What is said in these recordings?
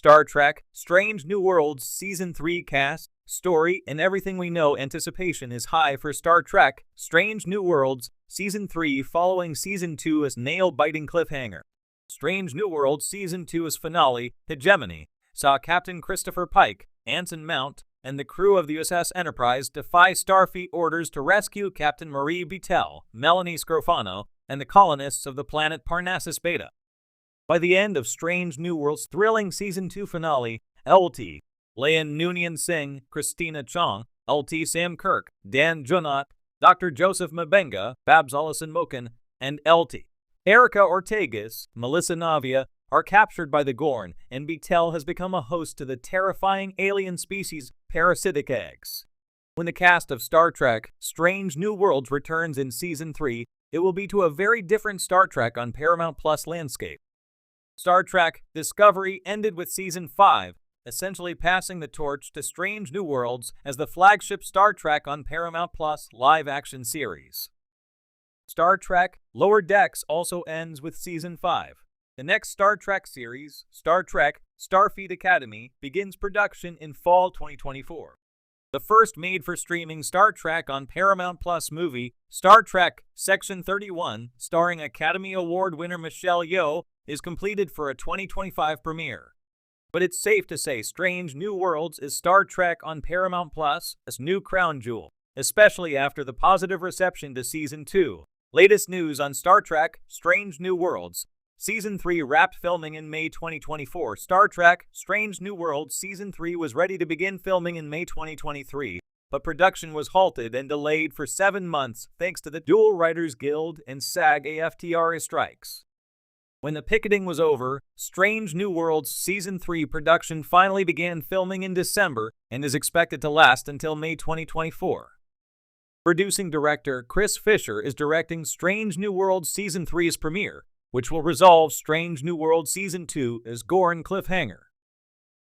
Star Trek Strange New Worlds Season 3 cast, story, and everything we know. Anticipation is high for Star Trek Strange New Worlds Season 3 following Season 2's nail-biting cliffhanger. Strange New Worlds Season 2's finale, Hegemony, saw Captain Christopher Pike, Anson Mount, and the crew of the USS Enterprise defy Starfleet orders to rescue Captain Marie Bitel, Melanie Scrofano, and the colonists of the planet Parnassus Beta. By the end of Strange New Worlds' thrilling Season 2 finale, LT, Layan Noonien Singh, Christina Chong, LT Sam Kirk, Dan Junot, Dr. Joseph Mabenga, Babs Allison Moken, and LT Erica Ortegas, Melissa Navia, are captured by the Gorn, and Bitel has become a host to the terrifying alien species parasitic eggs. When the cast of Star Trek Strange New Worlds returns in Season 3, it will be to a very different Star Trek on Paramount Plus landscape. Star Trek Discovery ended with Season 5, essentially passing the torch to Strange New Worlds as the flagship Star Trek on Paramount Plus live-action series. Star Trek Lower Decks also ends with Season 5. The next Star Trek series, Star Trek Starfleet Academy, begins production in fall 2024. The first made-for-streaming Star Trek on Paramount Plus movie, Star Trek Section 31, starring Academy Award winner Michelle Yeoh, is completed for a 2025 premiere. But it's safe to say Strange New Worlds is Star Trek on Paramount Plus' new crown jewel, especially after the positive reception to Season 2. Latest news on Star Trek Strange New Worlds. Season 3 wrapped filming in May 2024. Star Trek Strange New Worlds Season 3 was ready to begin filming in May 2023, but production was halted and delayed for 7 months thanks to the Dual Writers Guild and SAG-AFTRA strikes. When the picketing was over, Strange New Worlds Season 3 production finally began filming in December and is expected to last until May 2024. Producing director Chris Fisher is directing Strange New Worlds Season 3's premiere, which will resolve Strange New Worlds Season 2's Gorn cliffhanger.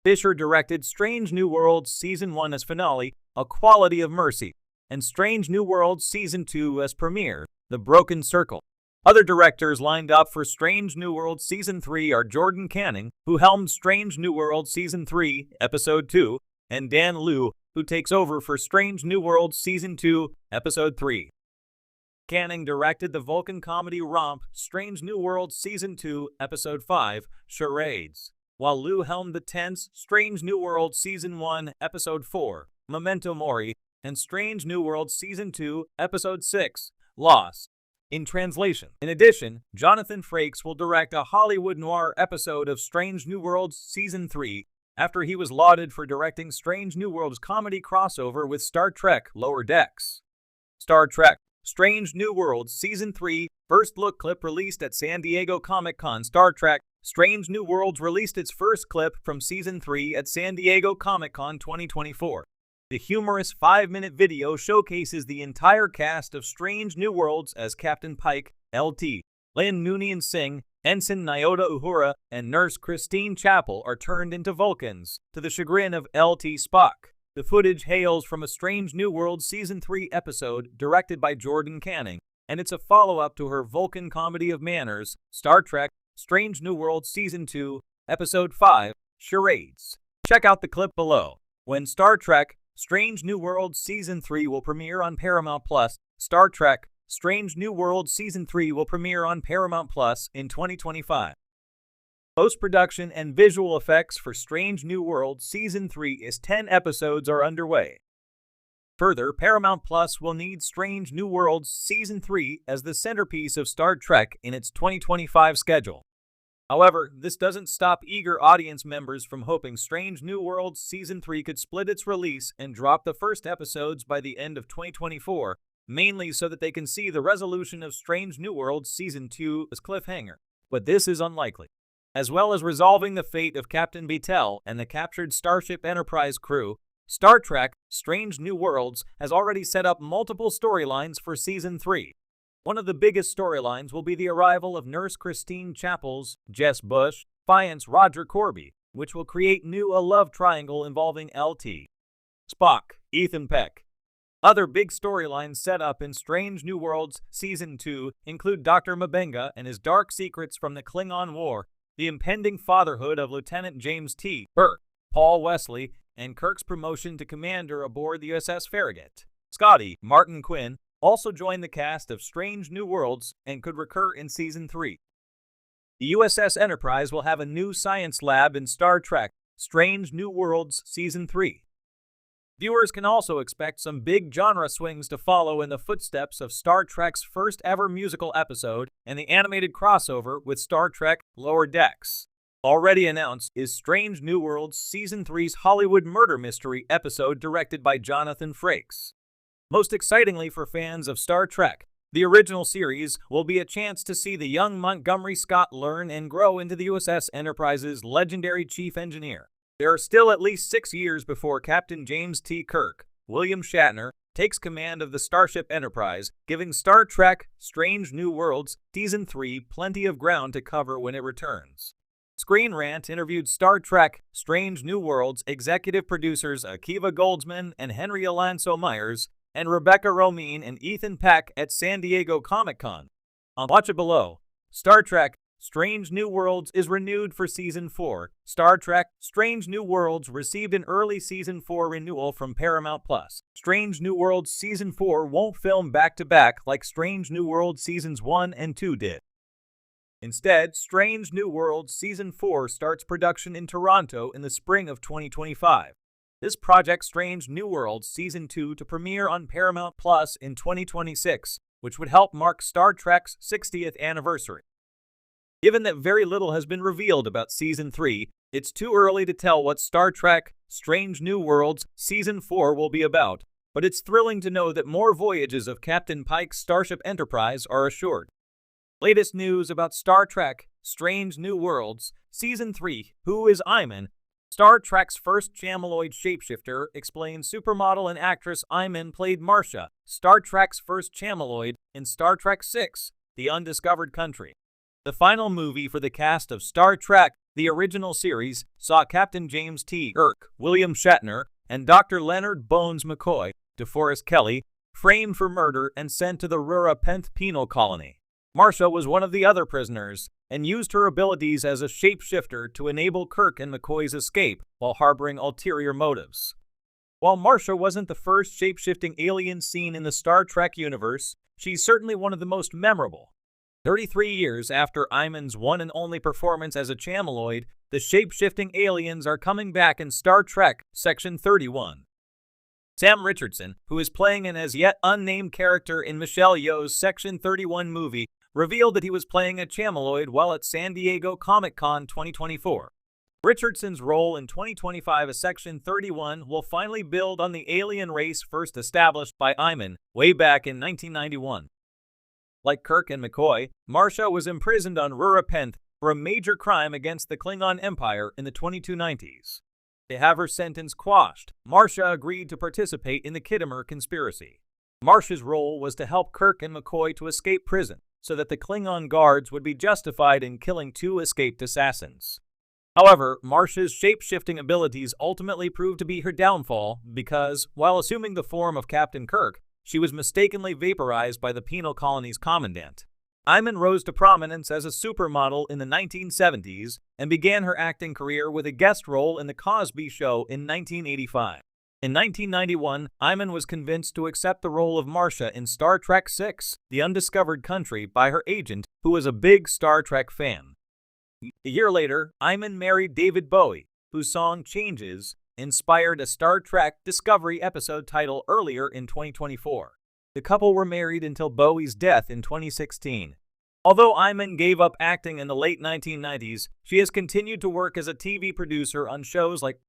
Fisher directed Strange New Worlds Season 1's finale, A Quality of Mercy, and Strange New Worlds Season 2's premiere, The Broken Circle. Other directors lined up for Strange New Worlds Season 3 are Jordan Canning, who helmed Strange New Worlds Season 3, Episode 2, and Dan Liu, who takes over for Strange New Worlds Season 2, Episode 3. Canning directed the Vulcan comedy romp Strange New Worlds Season 2, Episode 5, Charades, while Liu helmed the tense Strange New Worlds Season 1, Episode 4, Memento Mori, and Strange New Worlds Season 2, Episode 6, Lost. In translation. In addition, Jonathan Frakes will direct a Hollywood noir episode of Strange New Worlds Season 3 after he was lauded for directing Strange New Worlds comedy crossover with Star Trek Lower Decks. Star Trek Strange New Worlds Season 3 first look clip released at San Diego Comic-Con. Star Trek Strange New Worlds released its first clip from Season 3 at San Diego Comic-Con 2024. The humorous 5-minute video showcases the entire cast of Strange New Worlds as Captain Pike, LT, Layan Noonien Singh, Ensign Nyota Uhura, and Nurse Christine Chapel are turned into Vulcans, to the chagrin of LT Spock. The footage hails from a Strange New Worlds Season 3 episode directed by Jordan Canning, and it's a follow-up to her Vulcan comedy of manners, Star Trek Strange New Worlds Season 2, Episode 5, Charades. Check out the clip below. When Star Trek Strange New Worlds Season 3 will premiere on Paramount Plus, Star Trek Strange New Worlds Season 3 will premiere on Paramount Plus in 2025. Post-production and visual effects for Strange New Worlds Season 3's 10 episodes are underway. Further, Paramount Plus will need Strange New Worlds Season 3 as the centerpiece of Star Trek in its 2025 schedule. However, this doesn't stop eager audience members from hoping Strange New Worlds Season 3 could split its release and drop the first episodes by the end of 2024, mainly so that they can see the resolution of Strange New Worlds Season 2's cliffhanger. But this is unlikely. As well as resolving the fate of Captain Bitel and the captured Starship Enterprise crew, Star Trek Strange New Worlds has already set up multiple storylines for Season 3. One of the biggest storylines will be the arrival of Nurse Christine Chapel's Jess Bush, Fiance Roger Corby, which will create a love triangle involving LT, Spock, Ethan Peck. Other big storylines set up in Strange New Worlds Season 2 include Dr. Mabenga and his dark secrets from the Klingon War, the impending fatherhood of Lieutenant James T. Kirk, Paul Wesley, and Kirk's promotion to commander aboard the USS Farragut. Scotty, Martin Quinn, also joined the cast of Strange New Worlds and could recur in Season 3. The USS Enterprise will have a new science lab in Star Trek Strange New Worlds Season 3. Viewers can also expect some big genre swings to follow in the footsteps of Star Trek's first ever musical episode and the animated crossover with Star Trek Lower Decks. Already announced is Strange New Worlds Season 3's Hollywood murder mystery episode directed by Jonathan Frakes. Most excitingly for fans of Star Trek, the original series will be a chance to see the young Montgomery Scott learn and grow into the USS Enterprise's legendary chief engineer. There are still at least 6 years before Captain James T. Kirk, William Shatner, takes command of the Starship Enterprise, giving Star Trek Strange New Worlds Season 3 plenty of ground to cover when it returns. Screen Rant interviewed Star Trek Strange New Worlds executive producers Akiva Goldsman and Henry Alonso Myers, and Rebecca Romijn and Ethan Peck at San Diego Comic-Con. Watch it below. Star Trek Strange New Worlds is renewed for Season 4. Star Trek Strange New Worlds received an early Season 4 renewal from Paramount+. Strange New Worlds Season 4 won't film back-to-back like Strange New Worlds Seasons 1 and 2 did. Instead, Strange New Worlds Season 4 starts production in Toronto in the spring of 2025. This project Strange New Worlds Season 2 to premiere on Paramount+ in 2026, which would help mark Star Trek's 60th anniversary. Given that very little has been revealed about Season 3, it's too early to tell what Star Trek Strange New Worlds Season 4 will be about, but it's thrilling to know that more voyages of Captain Pike's Starship Enterprise are assured. Latest news about Star Trek Strange New Worlds Season 3, Who is Iman? Star Trek's first Chameleoid shapeshifter, explains supermodel and actress Iman played Marcia, Star Trek's first Chameleoid, in Star Trek VI, The Undiscovered Country. The final movie for the cast of Star Trek, the original series, saw Captain James T. Kirk, William Shatner, and Dr. Leonard Bones McCoy, DeForest Kelley, framed for murder and sent to the Rura Penth penal colony. Marcia was one of the other prisoners, and used her abilities as a shapeshifter to enable Kirk and McCoy's escape while harboring ulterior motives. While Marcia wasn't the first shapeshifting alien seen in the Star Trek universe, she's certainly one of the most memorable. 33 years after Iman's one and only performance as a Chameleoid, the shape-shifting aliens are coming back in Star Trek Section 31. Sam Richardson, who is playing an as yet unnamed character in Michelle Yeoh's Section 31 movie, revealed that he was playing a Chameleoid while at San Diego Comic-Con 2024. Richardson's role in 2025 as Section 31 will finally build on the alien race first established by Iman way back in 1991. Like Kirk and McCoy, Marcia was imprisoned on Rura Penth for a major crime against the Klingon Empire in the 2290s. To have her sentence quashed, Marcia agreed to participate in the Khitomer conspiracy. Marcia's role was to help Kirk and McCoy to escape prison, so that the Klingon guards would be justified in killing 2 escaped assassins. However, Marcia's shape-shifting abilities ultimately proved to be her downfall because, while assuming the form of Captain Kirk, she was mistakenly vaporized by the penal colony's commandant. Iman rose to prominence as a supermodel in the 1970s and began her acting career with a guest role in The Cosby Show in 1985. In 1991, Iman was convinced to accept the role of Marcia in Star Trek VI, The Undiscovered Country, by her agent, who was a big Star Trek fan. A year later, Iman married David Bowie, whose song Changes inspired a Star Trek Discovery episode title earlier in 2024. The couple were married until Bowie's death in 2016. Although Iman gave up acting in the late 1990s, she has continued to work as a TV producer on shows like